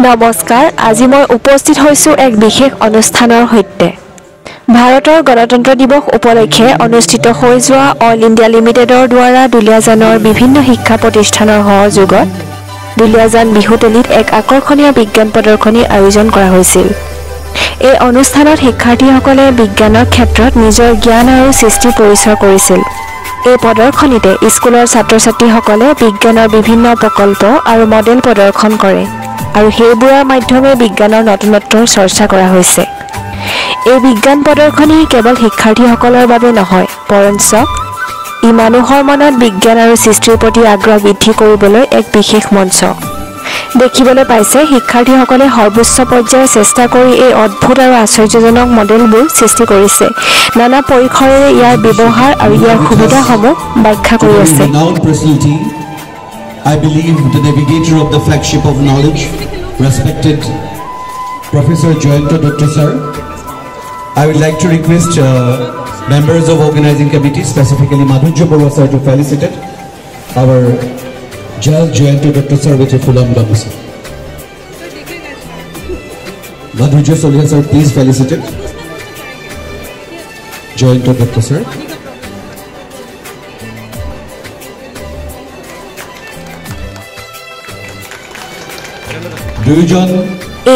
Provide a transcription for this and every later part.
নমস্কাৰ আজি মই উপস্থিত হৈছো এক বিশেষ অনুষ্ঠানৰ সৈতে ভাৰতৰ গণতন্ত্ৰ দিৱস উপলক্ষে অনুষ্ঠিত হৈ যোৱা অল ইণ্ডিয়া লিমিটেডৰ দ্বাৰা দুলীয়াজানৰ বিভিন্ন শিক্ষা প্ৰতিষ্ঠানৰ সহযোগত দুলীয়াজান বিহুতলিত এক আকৰ্ষণীয় বিজ্ঞান প্ৰদৰ্শনী আয়োজন কৰা হৈছিল। এই অনুষ্ঠানত শিক্ষাৰ্থীসকলে বিজ্ঞানৰ ক্ষেত্ৰত নিজৰ জ্ঞান আৰু সৃষ্টি পৰিচয় কৰিছিল। এই প্ৰদৰ্শনীতে স্কুলৰ ছাত্ৰ-ছাত্ৰীসকলে বিজ্ঞানৰ বিভিন্ন প্ৰকল্প আৰু মডেল প্ৰদৰ্শন কৰে আৰু সেইবোৰৰ মাধ্যমে বিজ্ঞানৰ নতুনত্বৰ চৰ্চা কৰা হৈছে। এই বিজ্ঞান প্ৰদৰ্শনী কেৱল শিক্ষাৰ্থীসকলৰ বাবে নহয়, বৰঞ্চ ই মানুহৰ মনত বিজ্ঞান আৰু সৃষ্টিৰ প্ৰতি আগ্ৰহ বৃদ্ধি কৰিবলৈ এক বিশেষ মঞ্চ। দেখিবলৈ পাইছে শিক্ষাৰ্থীসকলে সৰ্বোচ্চ পৰ্যায়ৰ চেষ্টা কৰি এই অদ্ভুত আৰু আশ্চৰ্যজনক মডেলবোৰ সৃষ্টি কৰিছে। নানা পৰিসৰেৰে ইয়াৰ ব্যৱহাৰ আৰু ইয়াৰ সুবিধাসমূহ ব্যাখ্যা কৰি আছে। I believe the navigator of the flagship of knowledge, respected Professor Joyanta Dutta sir. I would like to request members of organizing committee, specifically Madhurya Barua sir, to felicitate our Judge Joyanta Dutta sir with a full applause. Madhurya Solia sir, please felicitate Joyanta Dutta sir.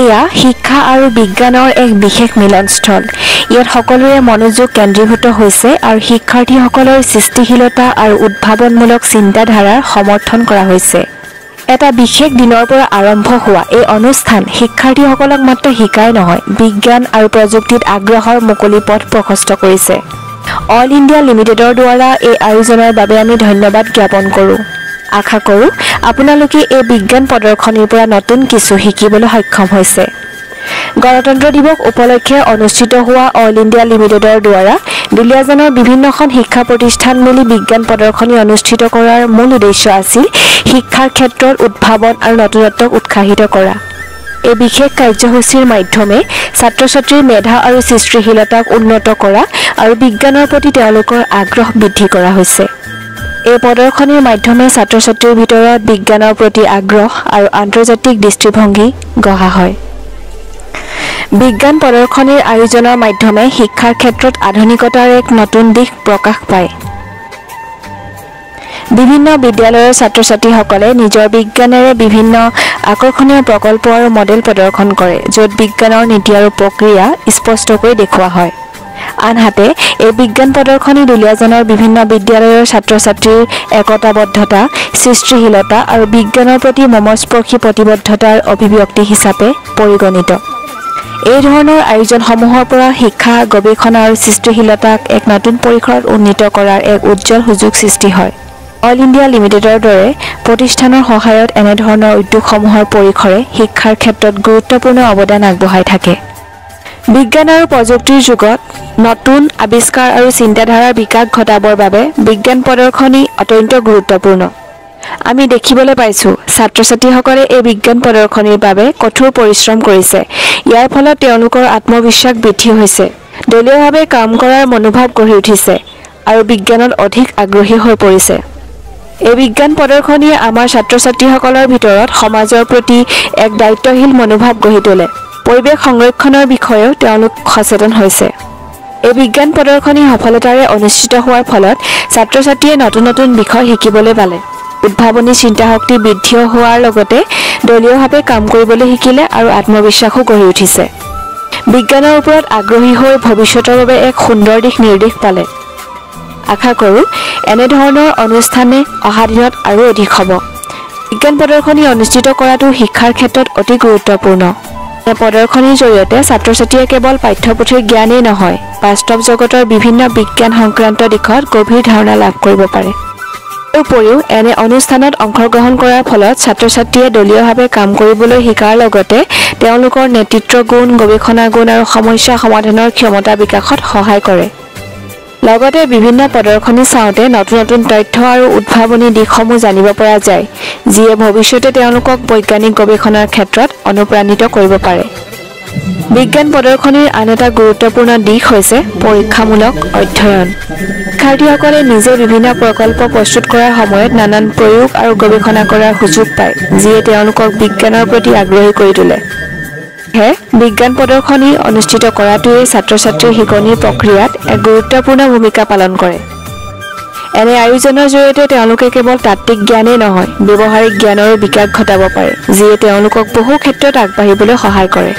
এয়া শিক্ষা আৰু বিজ্ঞানৰ এক বিশেষ মিলনস্থল। ইয়াত সকলোৰে মনোযোগ কেন্দ্ৰীভূত হৈছে আৰু শিক্ষাৰ্থীসকলৰ সৃষ্টিশীলতা আৰু উদ্ভাৱনমূলক চিন্তাধাৰাৰ সমৰ্থন কৰা হৈছে। এটা বিশেষ দিনৰ পৰা আৰম্ভ হোৱা এই অনুষ্ঠান শিক্ষাৰ্থীসকলক মাত্ৰ শিকাই নহয়, বিজ্ঞান আৰু প্ৰযুক্তিত আগ্ৰহৰ মুকলি পথ প্ৰশস্ত কৰিছে। অল ইণ্ডিয়া লিমিটেডৰ দ্বাৰা এই আয়োজনৰ বাবে আমি ধন্যবাদ জ্ঞাপন কৰোঁ। আশা কৰোঁ আপোনালোকে এই বিজ্ঞান প্ৰদৰ্শনীৰ পৰা নতুন কিছু শিকিবলৈ সক্ষম হৈছে। গণতন্ত্ৰ দিৱস উপলক্ষে অনুষ্ঠিত হোৱা অল ইণ্ডিয়া লিমিটেডৰ দ্বাৰা দুলীয়াজানৰ বিভিন্নখন শিক্ষা প্ৰতিষ্ঠান মিলি বিজ্ঞান প্ৰদৰ্শনী অনুষ্ঠিত কৰাৰ মূল উদ্দেশ্য আছিল শিক্ষাৰ ক্ষেত্ৰত উদ্ভাৱন আৰু নতুনত্বক উৎসাহিত কৰা। এই বিশেষ কাৰ্যসূচীৰ মাধ্যমে ছাত্ৰ-ছাত্ৰীৰ মেধা আৰু সৃষ্টিশীলতাক উন্নত কৰা আৰু বিজ্ঞানৰ প্ৰতি তেওঁলোকৰ আগ্ৰহ বৃদ্ধি কৰা হৈছে। এই প্ৰদৰ্শনীৰ মাধ্যমে ছাত্ৰ-ছাত্ৰীৰ ভিতৰত বিজ্ঞানৰ প্ৰতি আগ্ৰহ আৰু আন্তৰ্জাতিক দৃষ্টিভংগী গঢ়া হয়। বিজ্ঞান প্ৰদৰ্শনীৰ আয়োজনৰ মাধ্যমে শিক্ষাৰ ক্ষেত্ৰত আধুনিকতাৰ এক নতুন দিশ প্ৰকাশ পায়। বিভিন্ন বিদ্যালয়ৰ ছাত্ৰ-ছাত্ৰীসকলে নিজৰ বিজ্ঞানেৰে বিভিন্ন আকৰ্ষণীয় প্ৰকল্প আৰু মডেল প্ৰদৰ্শন কৰে, য'ত বিজ্ঞানৰ নীতি আৰু প্ৰক্ৰিয়া স্পষ্টকৈ দেখুওৱা হয়। আনহাতে এই বিজ্ঞান প্ৰদৰ্শনী দুলীয়াজানৰ বিভিন্ন বিদ্যালয়ৰ ছাত্ৰ-ছাত্ৰীৰ একতাবদ্ধতা, সৃষ্টিশীলতা আৰু বিজ্ঞানৰ প্ৰতি মমস্পৰ্শী প্ৰতিবদ্ধতাৰ অভিব্যক্তি হিচাপে পৰিগণিত। এই ধৰণৰ আয়োজনসমূহৰ পৰা শিক্ষা, গৱেষণা আৰু সৃষ্টিশীলতাক এক নতুন পৰিসৰত উন্নীত কৰাৰ এক উজ্জ্বল সুযোগ সৃষ্টি হয়। অল ইণ্ডিয়া লিমিটেডৰ দৰে প্ৰতিষ্ঠানৰ সহায়ত এনেধৰণৰ উদ্যোগসমূহৰ পৰিসৰে শিক্ষাৰ ক্ষেত্ৰত গুৰুত্বপূৰ্ণ অৱদান আগবঢ়াই থাকে। বিজ্ঞান আৰু প্ৰযুক্তিৰ যুগত নতুন আৱিষ্কাৰ আৰু চিন্তাধাৰাৰ বিকাশ ঘটাবৰ বাবে বিজ্ঞান প্ৰদৰ্শনী অত্যন্ত গুৰুত্বপূৰ্ণ। আমি দেখিবলৈ পাইছোঁ ছাত্ৰ-ছাত্ৰীসকলে এই বিজ্ঞান প্ৰদৰ্শনীৰ বাবে কঠোৰ পৰিশ্ৰম কৰিছে। ইয়াৰ ফলত তেওঁলোকৰ আত্মবিশ্বাস বৃদ্ধি হৈছে, দলীয়ভাৱে কাম কৰাৰ মনোভাৱ গঢ়ি উঠিছে আৰু বিজ্ঞানত অধিক আগ্ৰহী হৈ পৰিছে। এই বিজ্ঞান প্ৰদৰ্শনীয়ে আমাৰ ছাত্ৰ-ছাত্ৰীসকলৰ ভিতৰত সমাজৰ প্ৰতি এক দায়িত্বশীল মনোভাৱ গঢ়ি তোলে। পৰিৱেশ সংৰক্ষণৰ বিষয়েও তেওঁলোক সচেতন হৈছে। এই বিজ্ঞান প্ৰদৰ্শনী সফলতাৰে অনুষ্ঠিত হোৱাৰ ফলত ছাত্ৰ-ছাত্ৰীয়ে নতুন নতুন বিষয় শিকিবলৈ পালে। উদ্ভাৱনী চিন্তাশক্তি বৃদ্ধি হোৱাৰ লগতে দলীয়ভাৱে কাম কৰিবলৈ শিকিলে আৰু আত্মবিশ্বাসো গঢ়ি উঠিছে। বিজ্ঞানৰ ওপৰত আগ্ৰহী হৈ ভৱিষ্যতৰ বাবে এক সুন্দৰ দিশ নিৰ্দেশ পালে। আশা কৰোঁ এনেধৰণৰ অনুষ্ঠানে অহা দিনত আৰু অধিক হ'ব। বিজ্ঞান প্ৰদৰ্শনী অনুষ্ঠিত কৰাটো শিক্ষাৰ ক্ষেত্ৰত অতি গুৰুত্বপূৰ্ণ। এই প্ৰদৰ্শনীৰ জৰিয়তে ছাত্ৰ-ছাত্ৰীয়ে কেৱল পাঠ্যপুথিৰ জ্ঞানেই নহয়, বাস্তৱ জগতৰ বিভিন্ন বিজ্ঞান সংক্ৰান্ত দিশত গভীৰ ধাৰণা লাভ কৰিব পাৰে। ইয়াৰ উপৰিও এনে অনুষ্ঠানত অংশগ্ৰহণ কৰাৰ ফলত ছাত্ৰ-ছাত্ৰীয়ে দলীয়ভাৱে কাম কৰিবলৈ শিকাৰ লগতে তেওঁলোকৰ নেতৃত্ব গুণ, গৱেষণা গুণ আৰু সমস্যা সমাধানৰ ক্ষমতা বিকাশত সহায় কৰে। লগতে বিভিন্ন প্ৰদৰ্শনী চাওঁতে নতুন নতুন তথ্য আৰু উদ্ভাৱনী দিশসমূহ জানিব পৰা যায়, যিয়ে ভৱিষ্যতে তেওঁলোকক বৈজ্ঞানিক গৱেষণাৰ ক্ষেত্ৰত অনুপ্ৰাণিত কৰিব পাৰে। বিজ্ঞান প্ৰদৰ্শনীৰ আন এটা গুৰুত্বপূৰ্ণ দিশ হৈছে পৰীক্ষামূলক অধ্যয়ন। শিক্ষাৰ্থীসকলে নিজে বিভিন্ন প্ৰকল্প প্ৰস্তুত কৰাৰ সময়ত নানান প্ৰয়োগ আৰু গৱেষণা কৰাৰ সুযোগ পায়, যিয়ে তেওঁলোকক বিজ্ঞানৰ প্ৰতি আগ্ৰহী কৰি তোলে। বিজ্ঞান প্ৰদৰ্শনী অনুষ্ঠিত কৰাটোৱে ছাত্ৰ-ছাত্ৰীৰ শিকনিৰ প্ৰক্ৰিয়াত এক গুৰুত্বপূৰ্ণ ভূমিকা পালন কৰে। এনে আয়োজনৰ জৰিয়তে তেওঁলোকে কেৱল তাত্ত্বিক জ্ঞানেই নহয়, ব্যৱহাৰিক জ্ঞানৰো বিকাশ ঘটাব পাৰে, যিয়ে তেওঁলোকক বহু ক্ষেত্ৰত আগবাঢ়িবলৈ সহায় কৰে।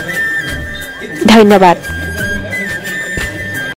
ধন্যবাদ।